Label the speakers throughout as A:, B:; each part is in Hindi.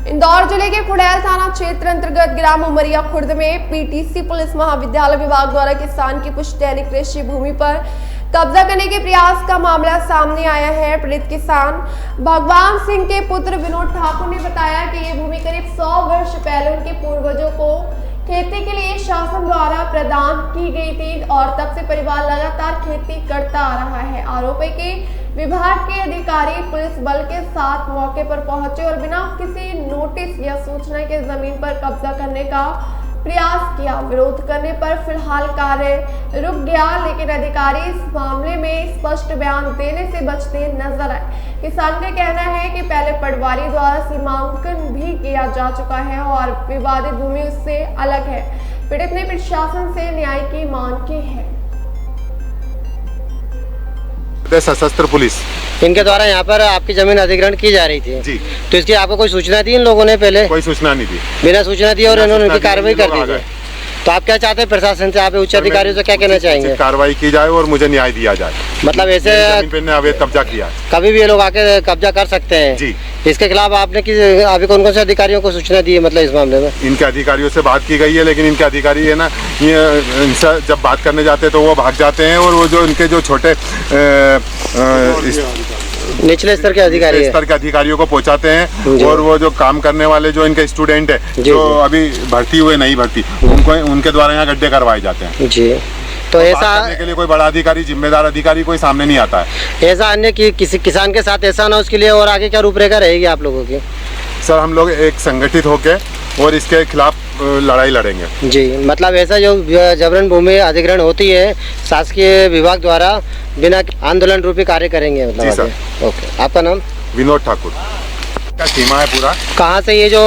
A: इंदौर जिले के खुड़ैल थाना क्षेत्र अंतर्गत ग्राम उमरिया खुर्द में पीटीसी पुलिस महाविद्यालय विभाग द्वारा किसान की पुश्तैनी कृषि भूमि पर कब्जा करने के प्रयास का मामला सामने आया है। पीड़ित किसान भगवान सिंह के पुत्र विनोद ठाकुर ने बताया कि ये भूमि करीब 100 वर्ष पहले उनके पूर्वजों को खेती के लिए शासन द्वारा प्रदान की गई थी और तब से परिवार लगातार खेती करता आ रहा है। आरोप है कि विभाग के अधिकारी पुलिस बल के साथ मौके पर पहुंचे और बिना किसी नोटिस या सूचना के जमीन पर कब्जा करने का प्रयास किया। विरोध करने पर फिलहाल कार्य रुक गया, लेकिन अधिकारी इस मामले में स्पष्ट बयान देने से बचते नजर आए। किसान का कहना है कि पहले पटवारी द्वारा सीमांकन भी किया जा चुका है और विवादित भूमि उससे अलग है। पीड़ित ने प्रशासन से न्याय की मांग की है।
B: सशस्त्र पुलिस
C: इनके द्वारा यहाँ पर आपकी जमीन अधिग्रहण की जा रही थी
B: जी,
C: तो इसकी आपको कोई सूचना दी इन लोगों ने? पहले
B: कोई सूचना नहीं दी,
C: बिना सूचना दी और इन्होंने उनकी कार्रवाई कर दी थी। तो आप क्या चाहते हैं प्रशासन से? आप उच्च अधिकारियों से क्या कहना चाहेंगे?
B: कार्रवाई की जाए और मुझे न्याय दिया जाए।
C: मतलब ऐसे
B: अवैध कब्जा किया,
C: कभी भी ये लोग आके कब्जा कर सकते हैं
B: जी।
C: इसके खिलाफ आपने अभी कौन कौन से अधिकारियों को सूचना दी है? मतलब इस मामले में
B: इनके अधिकारियों से बात की गई है, लेकिन इनके अधिकारी है ना, ये इनसे जब बात करने जाते हैं तो वो भाग जाते हैं और वो जो इनके जो छोटे
C: निचले स्तर के अधिकारी
B: स्तर के अधिकारियों को पहुंचाते हैं और वो जो काम करने वाले जो इनके स्टूडेंट है जो अभी भर्ती हुए नहीं भर्ती, उनको उनके द्वारा यहाँ गड्ढे करवाए जाते हैं
C: जी। तो ऐसा
B: करने के लिए कोई बड़ा अधिकारी, जिम्मेदार अधिकारी कोई सामने नहीं आता है।
C: ऐसा अन्य किसी किसान के साथ ऐसा ना, उसके लिए और आगे क्या रूपरेखा रहेगी आप लोगों की?
B: सर हम लोग एक संगठित होकर और इसके खिलाफ लड़ाई लड़ेंगे जी।
C: मतलब ऐसा जो जबरन भूमि अधिग्रहण होती है शासकीय विभाग द्वारा बिना आंदोलन रूपी कार्य करेंगे मतलब?
B: जी सर।
C: ओके, आपका नाम?
B: विनोद ठाकुर का सीमा है पूरा।
C: कहाँ से ये जो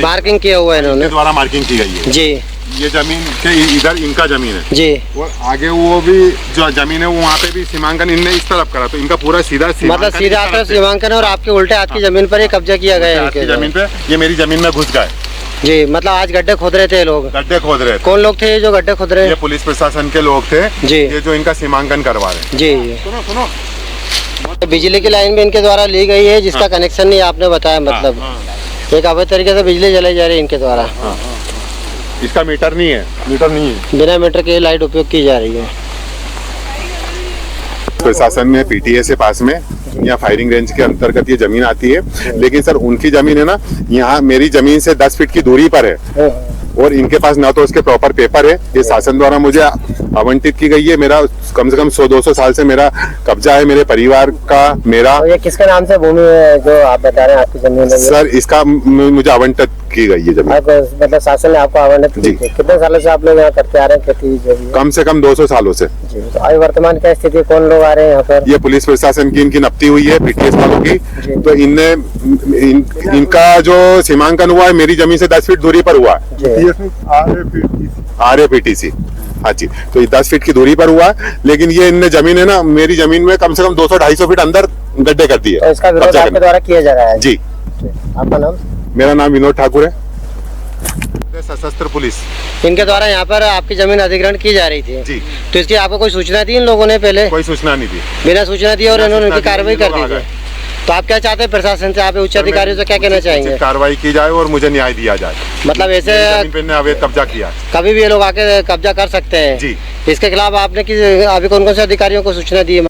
C: मार्किंग किया हुआ है इन्होंने?
B: द्वारा मार्किंग की गई है
C: जी।
B: ये जमीन के इधर इनका जमीन है
C: जी,
B: और आगे वो भी जो जमीन है वो वहाँ पे भी सीमांकन इनने इस तरफ करा, तो इनका पूरा सीधा
C: मतलब सीधा सीमांकन और आपके उल्टे हाथ की जमीन पर ये कब्जा किया गया है।
B: जमीन पे ये मेरी जमीन में घुस गए
C: जी। मतलब आज गड्ढे खोद रहे थे लोग?
B: गड्ढे खोद रहे थे।
C: कौन लोग थे जो गड्ढे खोद रहे?
B: ये पुलिस प्रशासन के लोग थे
C: जी,
B: ये जो इनका सीमांकन करवा रहे हैं
C: जी।
B: सुनो
C: बिजली की लाइन भी इनके द्वारा ली गई है जिसका कनेक्शन नहीं आपने बताया, मतलब एक अवैध तरीके से बिजली जलाई जा रही है इनके द्वारा।
B: इसका मीटर नहीं है,
C: बिना मीटर के लाइट उपयोग की जा रही है।
B: प्रशासन में पीटीए से पास में यहाँ फायरिंग रेंज के अंतर्गत ये जमीन आती है, लेकिन सर उनकी जमीन है ना यहाँ मेरी जमीन से 10 फीट की दूरी पर है और इनके पास ना तो उसके प्रॉपर पेपर है। ये शासन द्वारा मुझे आवंटित की गई है। मेरा कम से कम 100-200 साल से मेरा कब्जा है, मेरे परिवार का मेरा।
C: तो ये किसके नाम से भूमि है जो आप बता रहे हैं आपकी जमीन है?
B: सर इसका मुझे आवंटित की गई है जमीन।
C: मतलब शासन ने आपको आवंटित की? कितने सालों से आप लोग यहाँ करते आ रहे हैं खेती जो भी?
B: कम से कम 200 सालों से।
C: तो अभी वर्तमान क्या स्थिति, कौन लोग आ रहे हैं यहाँ पर?
B: ये पुलिस प्रशासन की इनकी नपती हुई है पीटीएस वालों की। तो इनका जो सीमांकन हुआ है मेरी जमीन से 10 फीट दूरी पर हुआ है, RAPTC। हाँ जी, तो ये 10 फीट की दूरी पर हुआ है, लेकिन ये इनने जमीन है ना मेरी जमीन में कम से कम 200-250 फीट अंदर गड्ढे कर दिए।
C: तो इसका विरोध आपके द्वारा किया जा रहा है
B: जी।
C: आपका नाम?
B: मेरा नाम विनोद ठाकुर है। सशस्त्र पुलिस
C: इनके द्वारा यहाँ पर आपकी जमीन अधिग्रहण की जा रही थी
B: जी,
C: तो इसकी आपको कोई सूचना दी इन लोगों ने? पहले
B: कोई सूचना नहीं दी,
C: बिना सूचना दी और इन्होंने उनकी कार्रवाई कर दी थी। तो आप क्या चाहते हैं प्रशासन से? आप उच्च अधिकारियों से क्या कहना चाहेंगे?
B: कार्रवाई की जाए और मुझे न्याय दिया जाए।
C: मतलब ऐसे
B: अवैध कब्जा किया,
C: कभी भी ये लोग आके कब्जा कर सकते हैं
B: जी।
C: इसके खिलाफ आपने अभी कौन कौन से अधिकारियों को सूचना दी है?